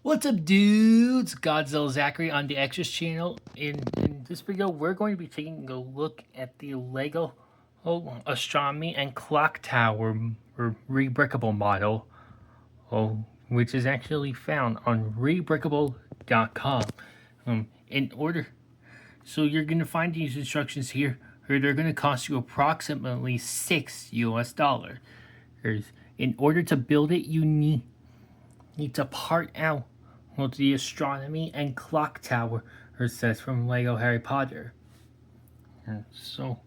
What's up, dudes? Godzilla Zachary on the Extras channel. In this video, we're going to be taking a look at the Lego Astronomy and Clock Tower or Rebrickable model, which is actually found on Rebrickable.com. So you're going to find these instructions here, or they're going to cost you approximately $6 US. In order to build it, you need to part out the Astronomy and Clock Tower sets from Lego Harry Potter. So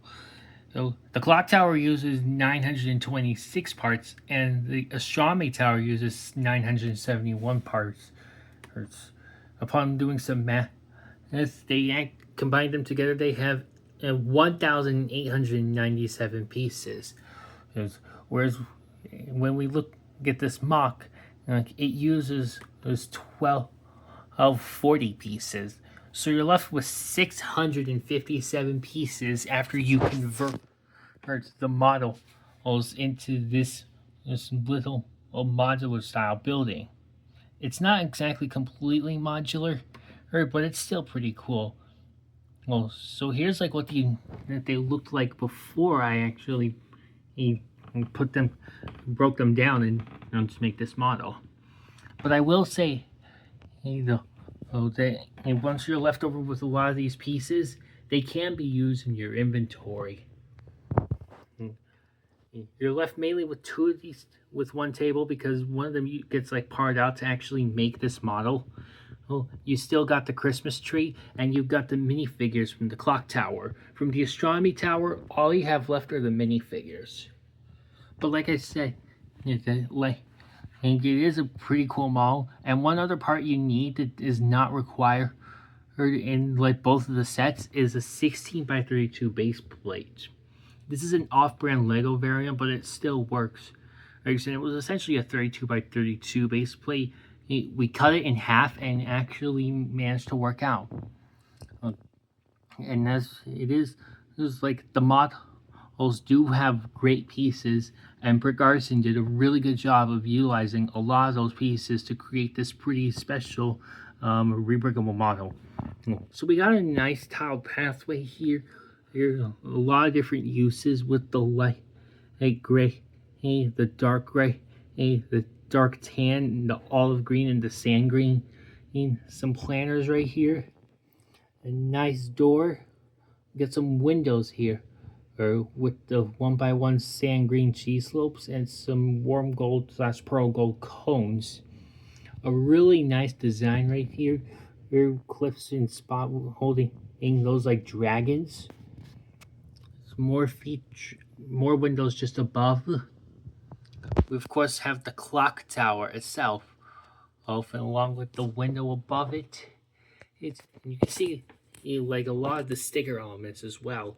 the Clock Tower uses 926 parts, and the Astronomy Tower uses 971 parts. Upon doing some math, they combine them together, they have 1,897 pieces. Whereas when we look at this MOC, it uses those 1240 pieces. So you're left with 657 pieces after you convert the models into this little modular style building. It's not exactly completely modular, but it's still pretty cool. Well, so here's like what they looked like before I actually broke them down and to make this model. But I will say, once you're left over with a lot of these pieces, they can be used in your inventory. You're left mainly with two of these with one table because one of them gets like parred out to actually make this model. You still got the Christmas tree, and you've got the minifigures from the Clock Tower. From the Astronomy Tower, all you have left are the minifigures. But like I said, it is a pretty cool model. And one other part you need that is not required in like both of the sets is a 16 by 32 base plate. This is an off-brand Lego variant, but it still works. Like I said, it was essentially a 32 by 32 base plate. We cut it in half and actually managed to work out. And as it is like the models do have great pieces, and Brick Arson did a really good job of utilizing a lot of those pieces to create this pretty special rebrickable model. So we got a nice tiled pathway here. There's a lot of different uses with the light gray, the dark gray, the dark tan, the olive green, and the sand green. Some planters right here. A nice door. Get some windows here, with the 1x1 sand green cheese slopes and some warm gold / pearl gold cones. A really nice design right here. Here, cliffs and spot holding those like dragons. Some more windows just above. We of course have the clock tower itself, and along with the window above it. You can see like a lot of the sticker elements as well.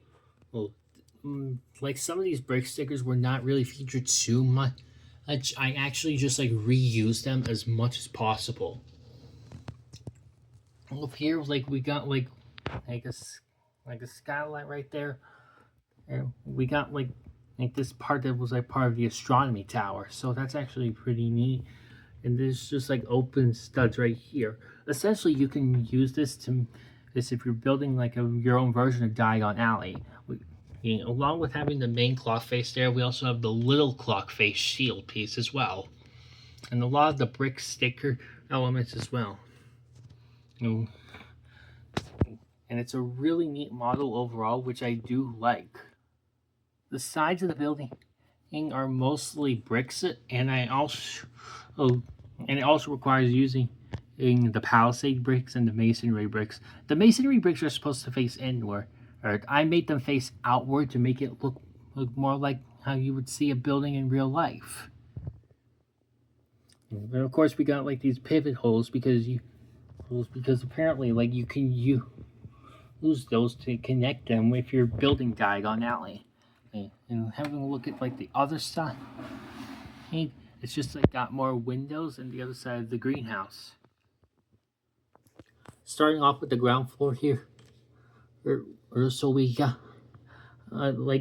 Like some of these brick stickers were not really featured too much. I actually just like reused them as much as possible. Up here, like we got like a skylight right there. And we got like this part that was like part of the astronomy tower, so that's actually pretty neat. And there's just like open studs right here. Essentially, you can use this if you're building like your own version of Diagon Alley. Along with having the main clock face there, we also have the little clock face shield piece as well, and a lot of the brick sticker elements as well. And it's a really neat model overall, which I do like. The sides of the building are mostly bricks, and it also requires using the palisade bricks and the masonry bricks. The masonry bricks are supposed to face inward. I made them face outward to make it look more like how you would see a building in real life. And of course, we got like these pivot holes because apparently like you can use those to connect them if you're building Diagon Alley. And having a look at like the other side, it's just like got more windows on the other side of the greenhouse. Starting off with the ground floor here, so we got we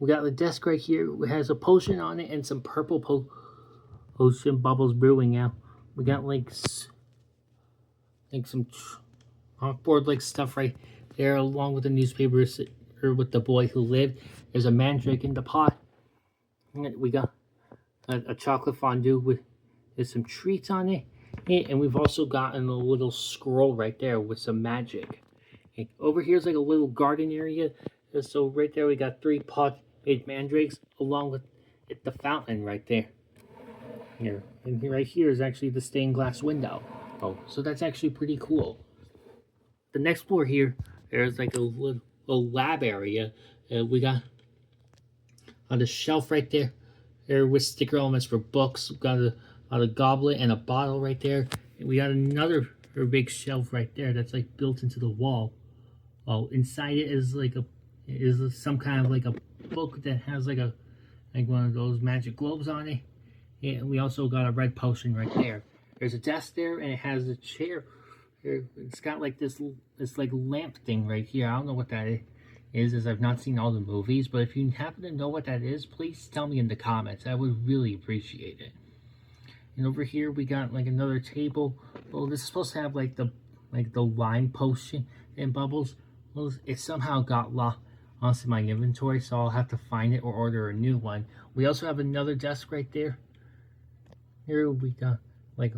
got the desk right here. It has a potion on it and some purple potion bubbles brewing out we got like some chalkboard like stuff right there, along with the newspapers or with the boy who lived. There's a mandrake in the pot. And we got a chocolate fondue with some treats on it. And we've also gotten a little scroll right there with some magic. And over here's like a little garden area. So right there we got 3 pot-made mandrakes along with the fountain right there. Here. And right here is actually the stained glass window. Oh, so that's actually pretty cool. The next floor here, there's like a little lab area. We got on the shelf right there with sticker elements for books. We got a goblet and a bottle right there. And we got another big shelf right there that's like built into the wall. Oh, inside it is like some kind of like a book that has like one of those magic globes on it. And we also got a red potion right there. There's a desk there, and it has a chair. It's got like this like lamp thing right here. I don't know what that is, as I've not seen all the movies. But if you happen to know what that is, please tell me in the comments. I would really appreciate it. And over here we got like another table. Well, this is supposed to have like the lime potion and bubbles. Well, it somehow got lost in my inventory, so I'll have to find it or order a new one. We also have another desk right there. Here we got like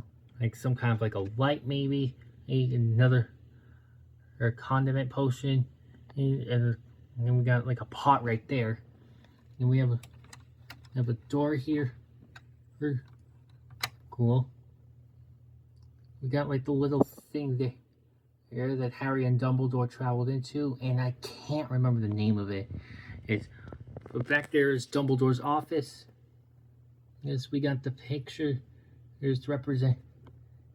some kind of like a light, maybe another condiment potion, and then we got like a pot right there, and we have a door here. Cool. We got like the little thing there that Harry and Dumbledore traveled into, and I can't remember the name of it. But back there is Dumbledore's office. Yes, we got the picture. There's to represent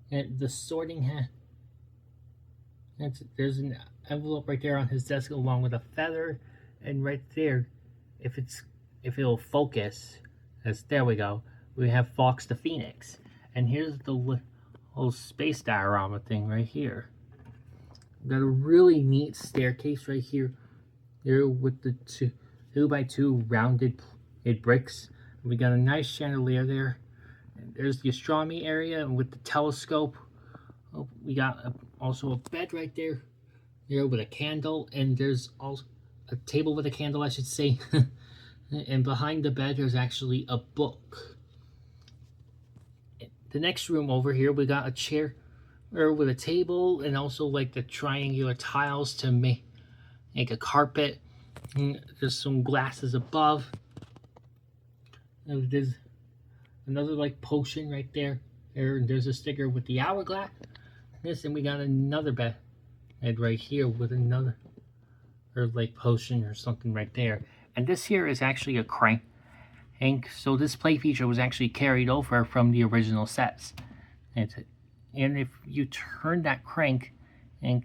the sorting hat. There's an envelope right there on his desk along with a feather, and right there, if it'll focus, there we go. We have Fawkes the Phoenix, and here's the little space diorama thing right here. We've got a really neat staircase right here with the 2x2 rounded bricks. We got a nice chandelier there. And there's the astronomy area with the telescope. Oh, we got also a bed right there with a candle, and there's also a table with a candle, I should say. And behind the bed there's actually a book. The next room over here, we got a chair with a table, and also like the triangular tiles to make a carpet. And there's some glasses above. And there's another like potion right there. There's a sticker with the hourglass. And we got another bed right here with another like potion or something right there. And this here is actually a crank. And so this play feature was actually carried over from the original sets. And if you turn that crank and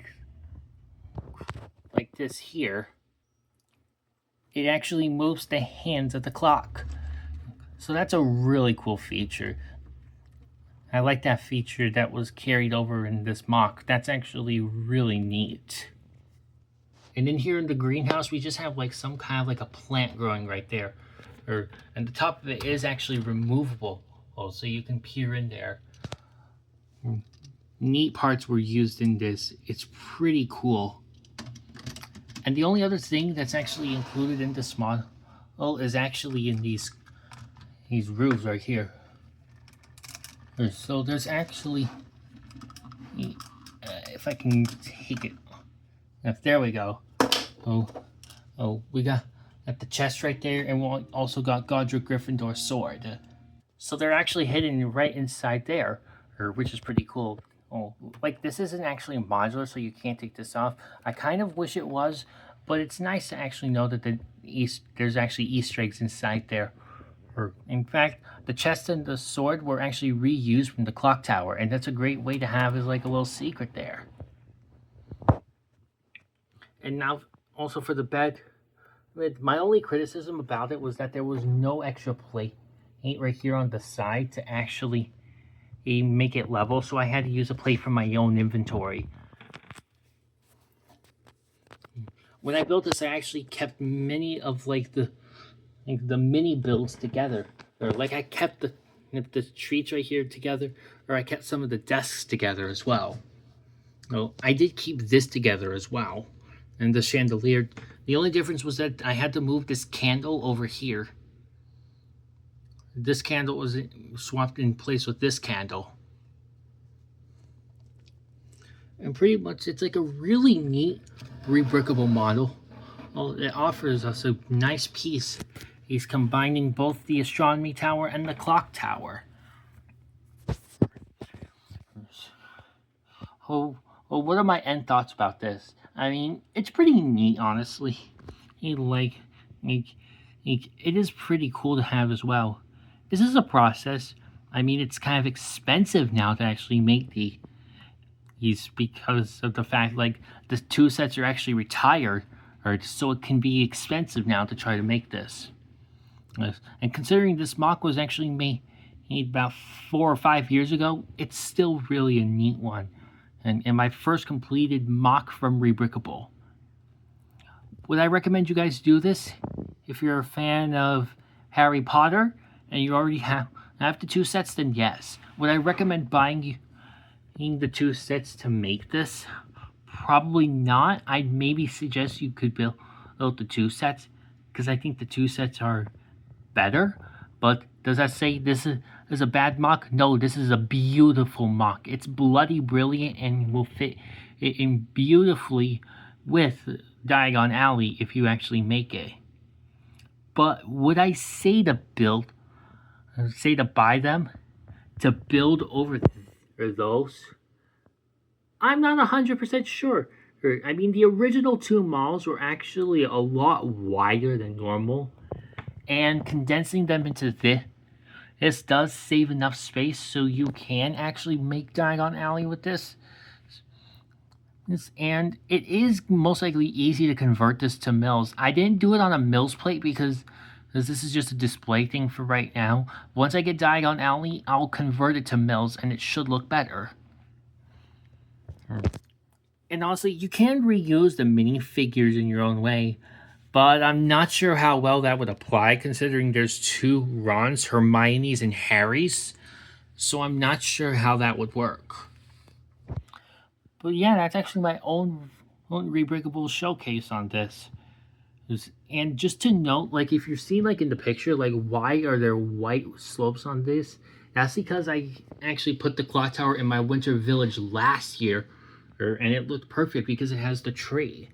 like this here, it actually moves the hands of the clock. So that's a really cool feature. I like that feature that was carried over in this MOC. That's actually really neat. And then here in the greenhouse, we just have like some kind of like a plant growing right there. And the top of it is actually removable. So you can peer in there. Neat parts were used in this. It's pretty cool. And the only other thing that's actually included in this model is actually in these roofs right here. So there's actually, if I can take it, there we go. We got at the chest right there, and we also got Godric Gryffindor's sword. So they're actually hidden right inside there, which is pretty cool. Like this isn't actually modular, so you can't take this off. I kind of wish it was, but it's nice to actually know that there's actually Easter eggs inside there. In fact, the chest and the sword were actually reused from the clock tower, and that's a great way to have as like a little secret there. And now, also for the bed, my only criticism about it was that there was no extra plate right here on the side to actually make it level, so I had to use a plate from my own inventory. When I built this, I actually kept many of like the mini builds together. I kept knit the treats right here together, or I kept some of the desks together as well. So I did keep this together as well. And the chandelier, the only difference was that I had to move this candle over here. This candle was swapped in place with this candle. And pretty much it's like a really neat rebrickable model. Well, it offers us a nice piece. He's combining both the astronomy tower and the clock tower. Oh, well, what are my end thoughts about this? I mean, it's pretty neat, honestly. It is pretty cool to have as well. This is a process. I mean, it's kind of expensive now to actually make these because of the fact like the two sets are actually retired, or so it can be expensive now to try to make this. And considering this MOC was actually made about 4 or 5 years ago, it's still really a neat one. And my first completed MOC from Rebrickable. Would I recommend you guys do this? If you're a fan of Harry Potter and you already have the two sets, then yes. Would I recommend buying the two sets to make this? Probably not. I'd maybe suggest you could build the two sets, because I think the two sets are better. But does that say this is a bad MOC? No, this is a beautiful MOC. It's bloody brilliant and will fit in beautifully with Diagon Alley if you actually make it. But would I say to buy them to build over those? I'm not 100% sure. I mean, the original two malls were actually a lot wider than normal, and condensing them into this does save enough space so you can actually make Diagon Alley with this. And it is most likely easy to convert this to mills. I didn't do it on a mills plate because this is just a display thing for right now. Once I get Diagon Alley, I'll convert it to mills and it should look better. And honestly, you can reuse the minifigures in your own way, but I'm not sure how well that would apply considering there's two Rons, Hermione's, and Harry's. So I'm not sure how that would work. But yeah, that's actually my own Rebrickable showcase on this. And just to note, like if you're seeing like in the picture, like why are there white slopes on this? That's because I actually put the clock tower in my winter village last year, and it looked perfect because it has the tree.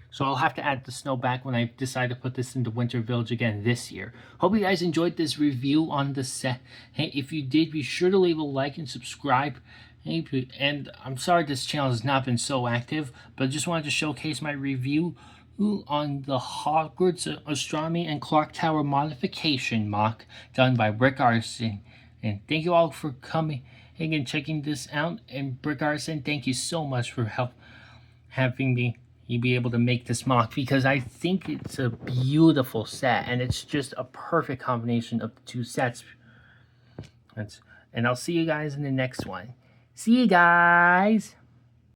So I'll have to add the snow back when I decide to put this into winter village again this year. Hope you guys enjoyed this review on the set. Hey, if you did, be sure to leave a like and subscribe. And I'm sorry this channel has not been so active, but I just wanted to showcase my review on the Hogwarts Astronomy and Clock Tower Modification MOC done by Brick Arson. And thank you all for coming and checking this out. And Brick Arson, thank you so much for having me be able to make this MOC, because I think it's a beautiful set and it's just a perfect combination of the two sets. And I'll see you guys in the next one. See you guys!